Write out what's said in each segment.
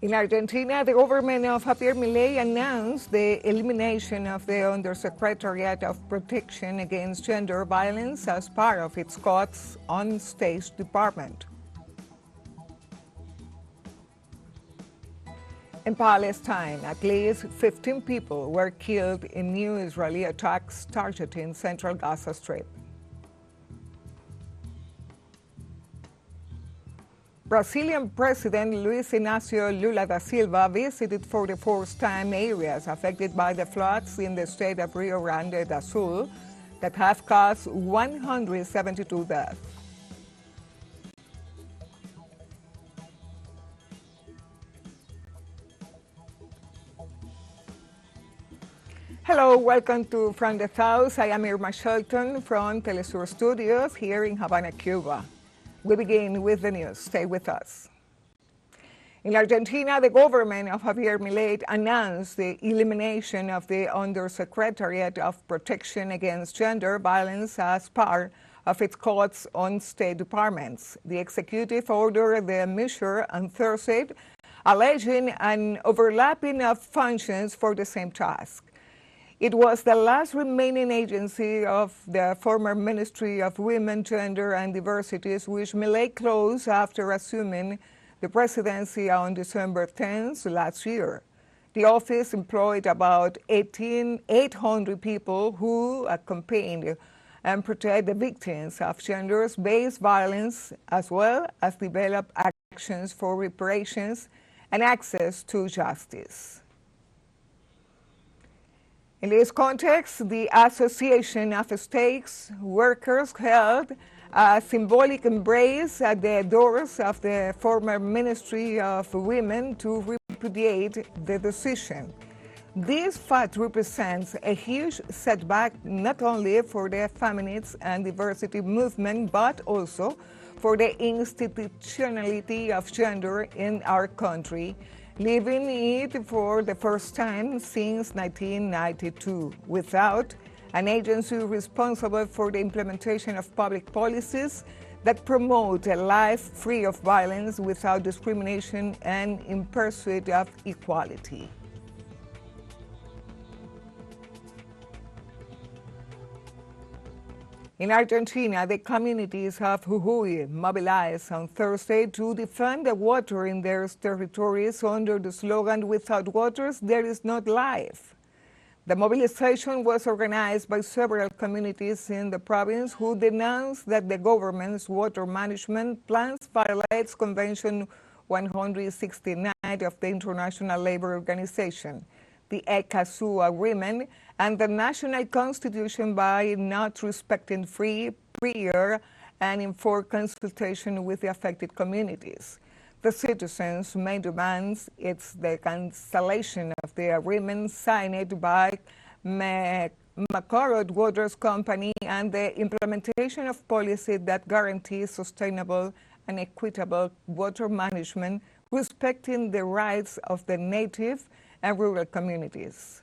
In Argentina, the government of Javier Milei announced the elimination of the Undersecretariat of Protection Against Gender Violence as part of its cuts on State Department. In Palestine, at least 15 people were killed in new Israeli attacks targeting central Gaza Strip. Brazilian President Luiz Inácio Lula da Silva visited for the fourth time areas affected by the floods in the state of Rio Grande do Sul that have caused 172 deaths. Hello, welcome to From the South. I am Irma Shelton from teleSUR Studios here in Havana, Cuba. We begin with the news. Stay with us. In Argentina, the government of Javier Milei announced the elimination of the Undersecretariat of Protection Against Gender Violence as part of its cuts on state departments. The executive ordered the measure on Thursday, alleging an overlapping of functions for the same task. It was the last remaining agency of the former Ministry of Women, Gender and Diversities, which Milei closed after assuming the presidency on December 10th last year. The office employed about 800 people who accompanied and protect the victims of gender-based violence, as well as develop actions for reparations and access to justice. In this context, the Association of State Workers held a symbolic embrace at the doors of the former Ministry of Women to repudiate the decision. This fact represents a huge setback not only for the feminist and diversity movement, but also for the institutionality of gender in our country, leaving it for the first time since 1992 without an agency responsible for the implementation of public policies that promote a life free of violence, without discrimination, and in pursuit of equality. In Argentina, the communities of Jujuy mobilized on Thursday to defend the water in their territories under the slogan, "Without water, there is not life." The mobilization was organized by several communities in the province who denounced that the government's water management plans violates Convention 169 of the International Labour Organization, the ECASU agreement, and the national constitution by not respecting free, prior, and informed consultation with the affected communities. The citizens' main demands is the cancellation of the agreement signed by Macorot Waters Company and the implementation of policy that guarantees sustainable and equitable water management, respecting the rights of the native and rural communities.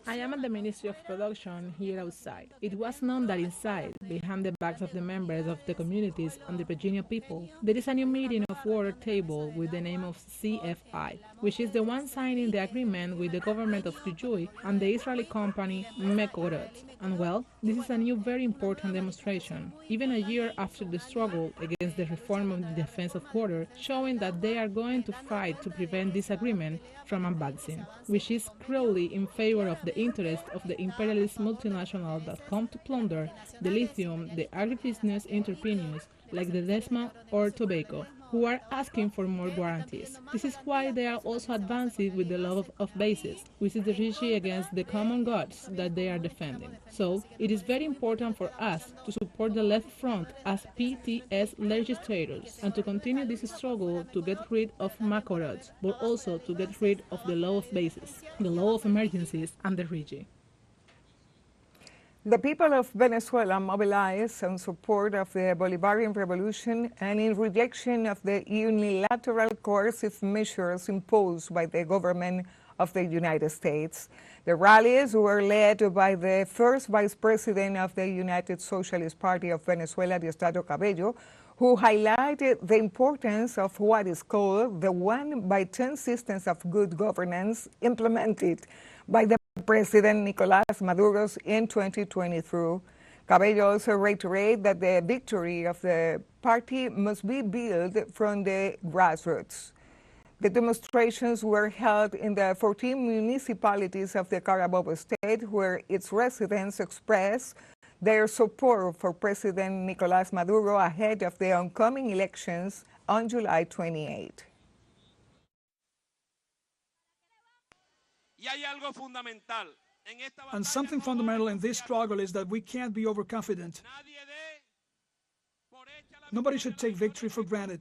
I am at the Ministry of Production here outside. It was known that inside, behind the backs of the members of the communities and the Virginia people, there is a new meeting of water table with the name of CFI, which is the one signing the agreement with the government of Jujuy and the Israeli company Mekorot. And well, this is a new very important demonstration, even a year after the struggle against the reform of the defense of water, showing that they are going to fight to prevent this agreement from advancing, which is cruelly in favor of the interest of the imperialist multinational that come to plunder the lithium, the agribusiness entrepreneurs like the Desma or Tobacco, who are asking for more guarantees. This is why they are also advancing with the law of bases, which is the refugee against the common goods that they are defending. So, it is very important for us to support the left front as FTS legislators and to continue this struggle to get rid of Macorot, but also to get rid of the law of bases, the law of emergencies, and the refugee. The people of Venezuela mobilized in support of the Bolivarian Revolution and in rejection of the unilateral coercive measures imposed by the government of the United States. The rallies were led by the first vice president of the United Socialist Party of Venezuela, Diosdado Cabello, who highlighted the importance of what is called the 1-by-10 systems of good governance implemented by the President Nicolás Maduro in 2023. Cabello also reiterated that the victory of the party must be built from the grassroots. The demonstrations were held in the 14 municipalities of the Carabobo state, where its residents expressed their support for President Nicolás Maduro ahead of the oncoming elections on July 28. And something fundamental in this struggle is that we can't be overconfident. Nobody should take victory for granted.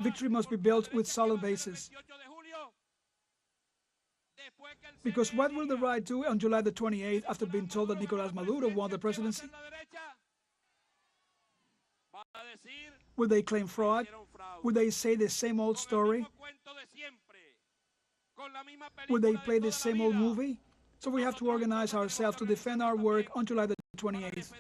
Victory must be built with solid bases. Because what will the right do on July the 28th after being told that Nicolás Maduro won the presidency? Will they claim fraud? Will they say the same old story? Will they play the same old movie? So we have to organize ourselves to defend our work on July the 28th.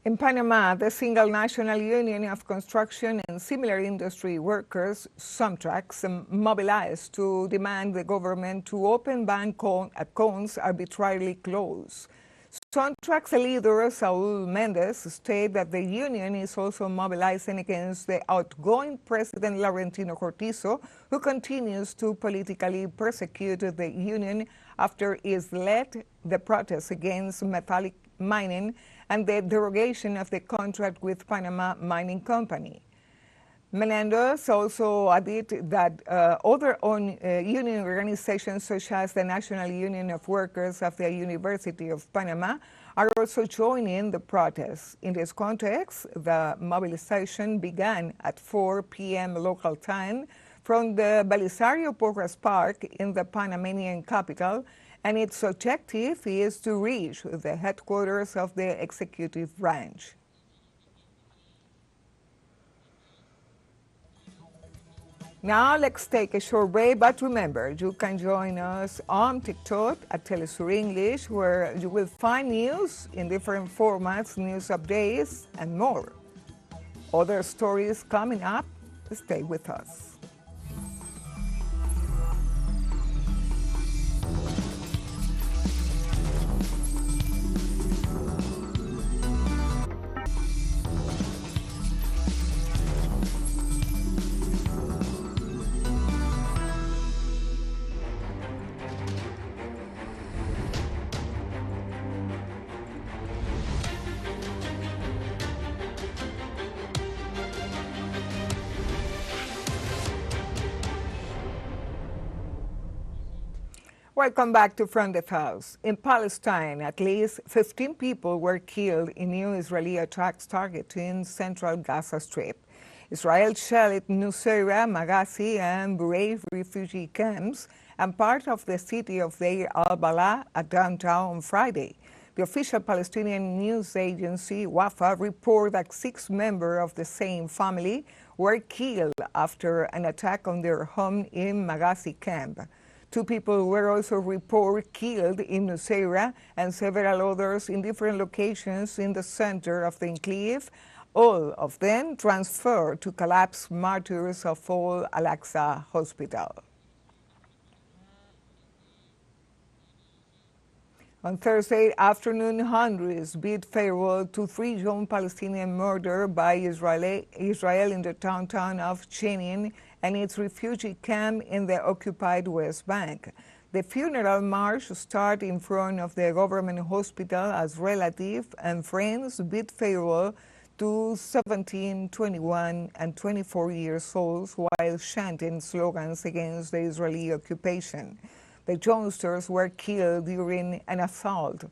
In Panama, the Single National Union of Construction and Similar Industry Workers, SUMTRACS, mobilized to demand the government to open bank accounts arbitrarily closed. SUMTRACS leader Saul Mendez stated that the union is also mobilizing against the outgoing President Laurentino Cortizo, who continues to politically persecute the union after it led the protests against metallic mining and the derogation of the contract with Panama Mining Company. Menendez also added that other union organizations, such as the National Union of Workers of the University of Panama, are also joining the protests. In this context, the mobilization began at 4 p.m. local time from the Belisario Porras Park in the Panamanian capital, and its objective is to reach the headquarters of the executive branch. Now let's take a short break, but remember, you can join us on TikTok at teleSUR English, where you will find news in different formats, news updates, and more. Other stories coming up. Stay with us. Welcome back to Front of House. In Palestine, at least 15 people were killed in new Israeli attacks targeting central Gaza Strip. Israel shelled Nusayra, Maghazi, and Bureif refugee camps and part of the city of Deir al-Balah at downtown on Friday. The official Palestinian news agency, Wafa, reported that 6 members of the same family were killed after an attack on their home in Maghazi camp. 2 people were also reported killed in Nusayra and several others in different locations in the center of the enclave, all of them transferred to collapsed Martyrs of All Al-Aqsa Hospital. On Thursday afternoon, hundreds bid farewell to 3 young Palestinians murdered by Israel in the downtown of Jenin and its refugee camp in the occupied West Bank. The funeral march started in front of the government hospital as relatives and friends bid farewell to 17, 21, and 24 years old while chanting slogans against the Israeli occupation. The youngsters were killed during an assault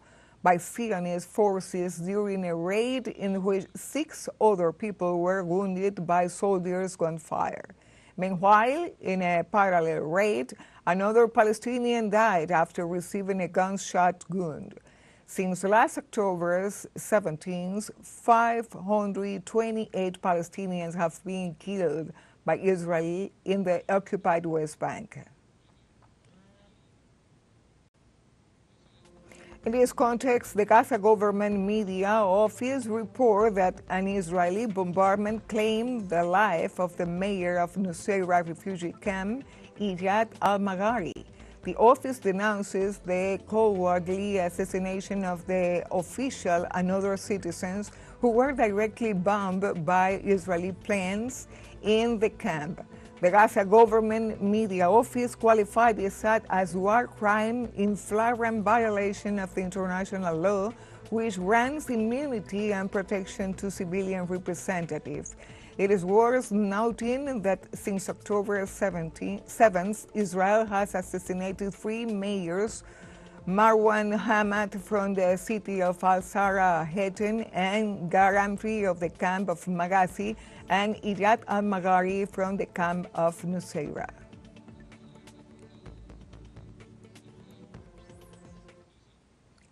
by Zionist forces during a raid in which 6 other people were wounded by soldiers' gunfire. Meanwhile, in a parallel raid, another Palestinian died after receiving a gunshot wound. Since last October 17th, 528 Palestinians have been killed by Israel in the occupied West Bank. In this context, the Gaza government media office report that an Israeli bombardment claimed the life of the mayor of Nusayra refugee camp, Iyad al-Maghari. The office denounces the cowardly assassination of the official and other citizens who were directly bombed by Israeli planes in the camp. The Gaza government media office qualified this act as war crime in flagrant violation of the international law, which grants immunity and protection to civilian representatives. It is worth noting that since October 7th, Israel has assassinated 3 mayors, Marwan Hamad from the city of Al-Sara, Hetan, and Garantri of the camp of Maghazi, and Iyad al-Maghari from the camp of Nusayra.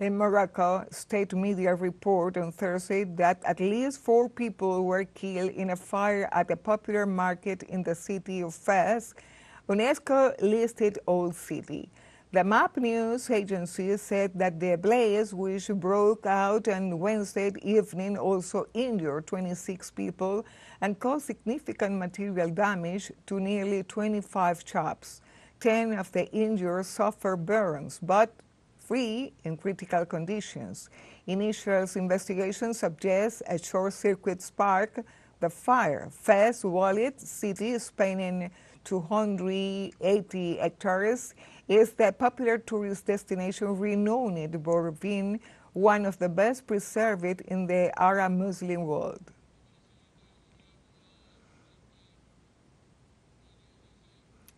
In Morocco, state media report on Thursday that at least 4 people were killed in a fire at a popular market in the city of Fez, UNESCO-listed old city. The MAP news agency said that the blaze, which broke out on Wednesday evening, also injured 26 people and caused significant material damage to nearly 25 shops. 10 of the injured suffered burns, but 3 in critical conditions. Initial investigations suggest a short-circuit sparked the fire. Fez, Walid city, spanning 280 hectares, is the popular tourist destination renowned for being one of the best preserved in the Arab Muslim world.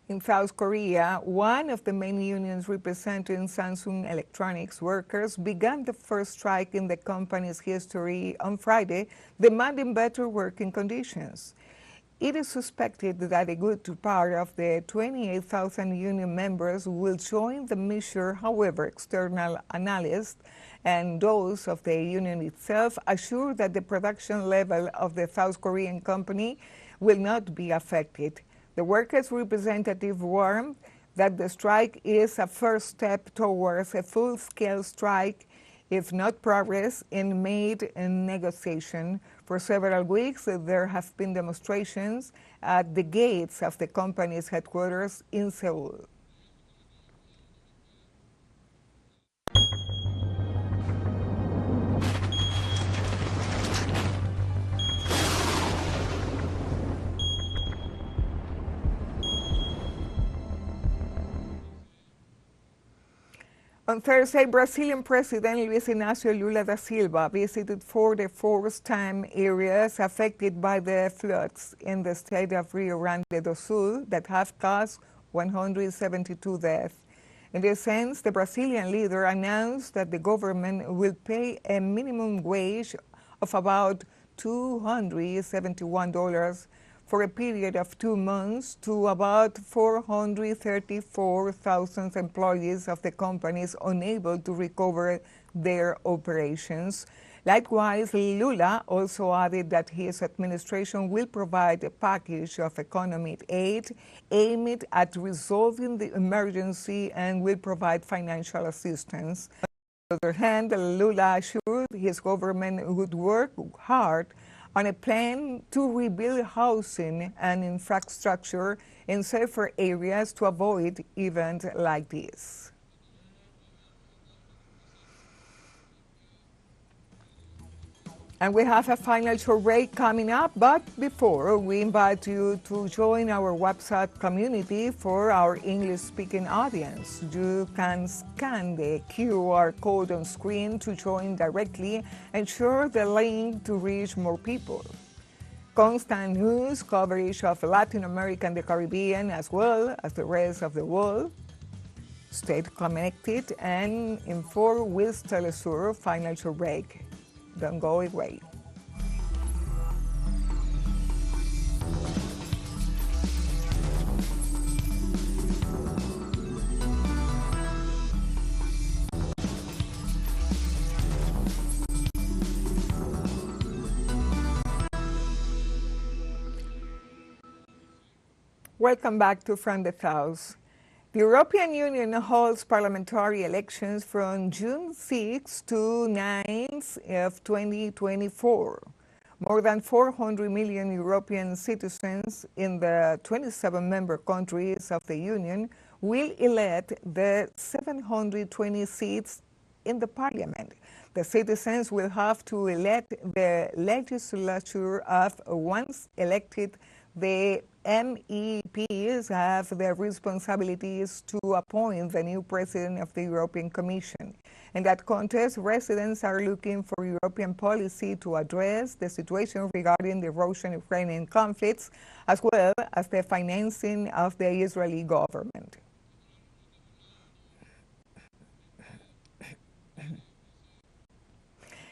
In South Korea, one of the main unions representing Samsung Electronics workers began the first strike in the company's history on Friday, demanding better working conditions. It is suspected that a good part of the 28,000 union members will join the measure. However, external analysts and those of the union itself assure that the production level of the South Korean company will not be affected. The workers' representative warned that the strike is a first step towards a full-scale strike if not progress in made in negotiation. For several weeks, there have been demonstrations at the gates of the company's headquarters in Seoul. On Thursday, Brazilian President Luiz Inácio Lula da Silva visited for the 4th time areas affected by the floods in the state of Rio Grande do Sul that have caused 172 deaths. In this sense, the Brazilian leader announced that the government will pay a minimum wage of about $271 for a period of 2 months to about 434,000 employees of the companies unable to recover their operations. Likewise, Lula also added that his administration will provide a package of economic aid aimed at resolving the emergency and will provide financial assistance. On the other hand, Lula assured his government would work hard on a plan to rebuild housing and infrastructure in safer areas to avoid events like this. And we have a financial break coming up, but before, we invite you to join our WhatsApp community for our English-speaking audience. You can scan the QR code on screen to join directly and share the link to reach more people. Constant news coverage of Latin America and the Caribbean, as well as the rest of the world. Stay connected and informed with teleSUR financial break. Don't go away. Welcome back to From the South. The European Union holds parliamentary elections from June 6 to 9 of 2024. More than 400 million European citizens in the 27 member countries of the Union will elect the 720 seats in the parliament. The citizens will have to elect the legislature of once elected. The MEPs have the responsibilities to appoint the new president of the European Commission. In that context, residents are looking for European policy to address the situation regarding the Russian-Ukrainian conflicts, as well as the financing of the Israeli government.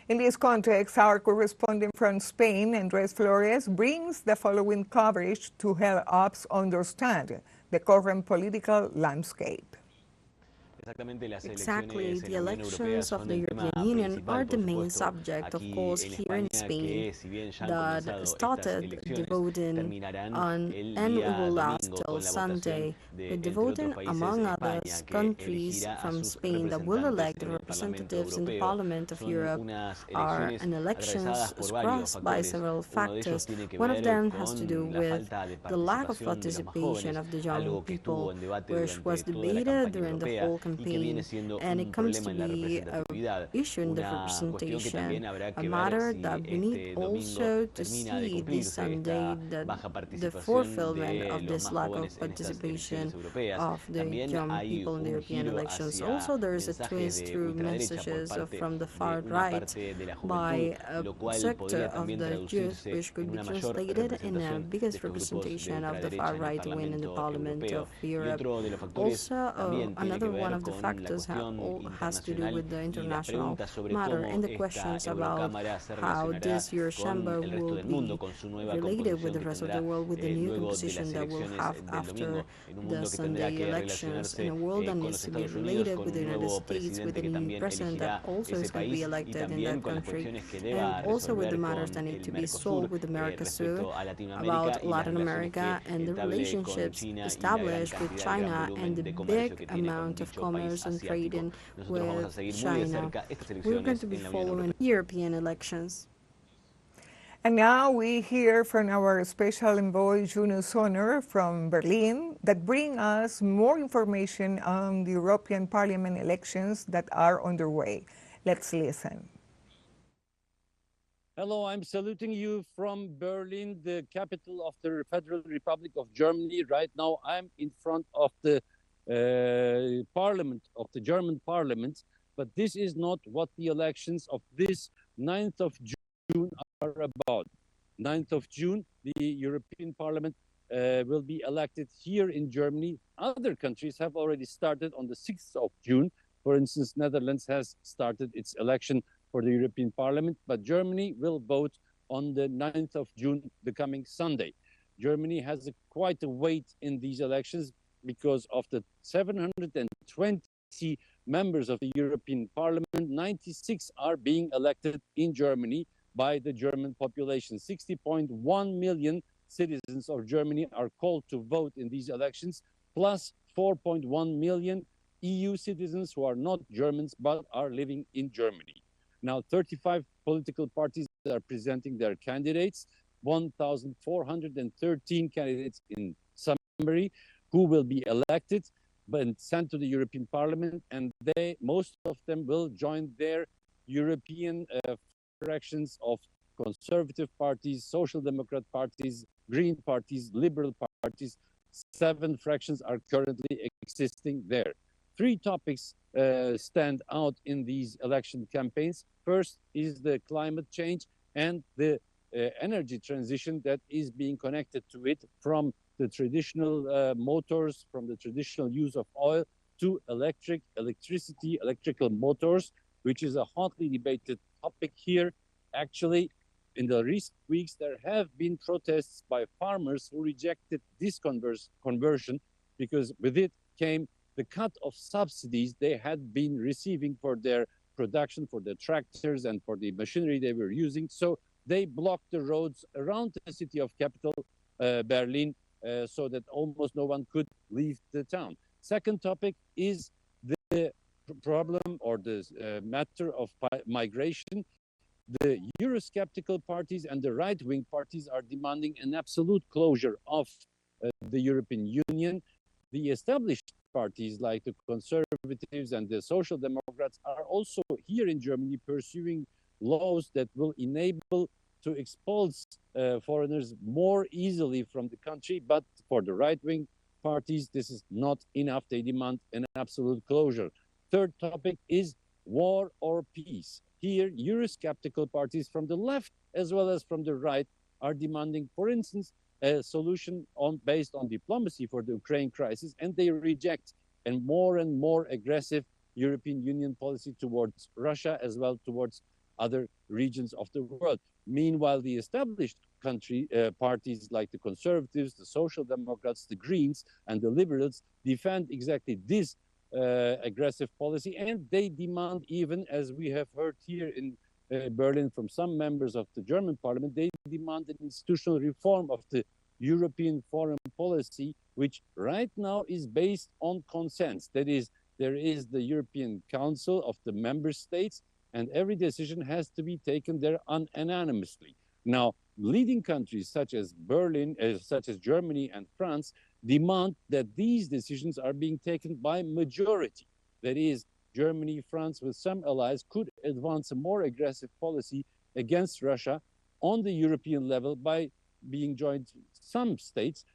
In this context, our correspondent from Spain, Andres Flores, brings the following coverage to help us understand the current political landscape. Exactly, the elections of the European Union are the main subject, of course, here in Spain, that started the voting on and will last till Sunday. With the voting, among others, countries from Spain that will elect the representatives in the Parliament of Europe are an elections crossed by several factors. One of them has to do with the lack of participation of the young people, which was debated during the whole campaign, and it comes to be an issue in the representation, a matter that we need also to see this Sunday, that the fulfillment of this lack of participation of the young people in the European elections. Also, there is a twist through messages from the far right by a sector of the youth, which could be translated in a biggest representation of the far right wing in the Parliament of Europe. Also, another one of the factors has to do with the international matter and the questions about how this Eurochamber will be related with the rest of the world, with the new composition that we'll have after the Sunday elections, in a world that needs to be related with the United States, with the new president that also is going to be elected in that country, and also with the matters that need to be solved with America soon, about Latin America and the relationships established with China and the big amount of commerce and trading with China. We're going to be following European elections. And now we hear from our special envoy, Juno Sonner, from Berlin, that bring us more information on the European Parliament elections that are underway. Let's listen. Hello, I'm saluting you from Berlin, the capital of the Federal Republic of Germany. Right now, I'm in front of the parliament, of the German parliament, but this is not what the elections of this 9th of June are about. 9th of June, the European Parliament will be elected here in Germany. Other countries have already started on the 6th of June. For instance, Netherlands has started its election for the European Parliament, but Germany will vote on the 9th of June, the coming Sunday. Germany has quite a weight in these elections because of the 720 members of the European Parliament, 96 are being elected in Germany by the German population. 60.1 million citizens of Germany are called to vote in these elections, plus 4.1 million EU citizens who are not Germans but are living in Germany. Now, 35 political parties are presenting their candidates, 1,413 candidates in summary, who will be elected and sent to the European Parliament, and most of them will join their European fractions of conservative parties, social democrat parties, green parties, liberal parties. 7 fractions are currently existing there. 3 topics stand out in these election campaigns. First is the climate change and the energy transition that is being connected to it, from the traditional motors, from the traditional use of oil to electrical motors, which is a hotly debated topic here. Actually, in the recent weeks, there have been protests by farmers who rejected this conversion because with it came the cut of subsidies they had been receiving for their production, for their tractors and for the machinery they were using. So they blocked the roads around the city of capital, Berlin, so that almost no one could leave the town. Second topic is the problem or the matter of migration. The Eurosceptical parties and the right-wing parties are demanding an absolute closure of the European Union. The established parties like the Conservatives and the Social Democrats are also here in Germany pursuing laws that will enable to expulse foreigners more easily from the country. But for the right-wing parties, this is not enough. They demand an absolute closure. Third topic is war or peace. Here, Eurosceptical parties from the left as well as from the right are demanding, for instance, a solution based on diplomacy for the Ukraine crisis, and they reject a more and more aggressive European Union policy towards Russia as well towards other regions of the world. Meanwhile, the established parties like the Conservatives, the Social Democrats, the Greens, and the Liberals defend exactly this aggressive policy, and they demand, even as we have heard here in Berlin from some members of the German parliament, they demand an institutional reform of the European foreign policy, which right now is based on consent. That is, there is the European Council of the member states, and every decision has to be taken there unanimously. Now, leading countries such as Germany and France demand that these decisions are being taken by majority. That is, Germany, France, with some allies, could advance a more aggressive policy against Russia on the European level by being joined some states,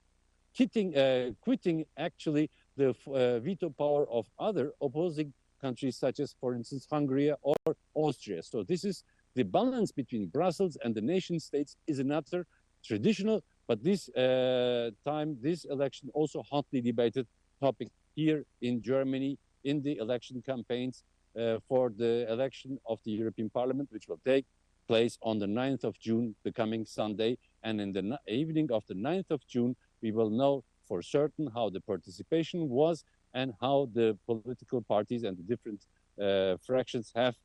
quitting actually the veto power of other opposing countries such as, for instance, Hungary or Austria. So this is the balance between Brussels and the nation states is another traditional, but this election also hotly debated topic here in Germany in the election campaigns for the election of the European Parliament, which will take place on the 9th of June, the coming Sunday. And in the evening of the 9th of June, we will know for certain how the participation was and how the political parties and the different fractions have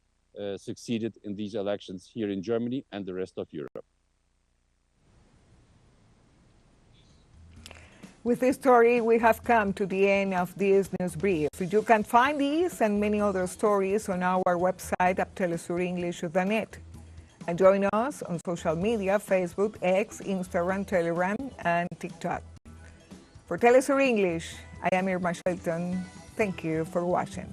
succeeded in these elections here in Germany and the rest of Europe. With this story, we have come to the end of this news brief. You can find these and many other stories on our website at telesurenglish.net. And join us on social media, Facebook, X, Instagram, Telegram, and TikTok. For TeleSUR English, I am Irma Shelton. Thank you for watching.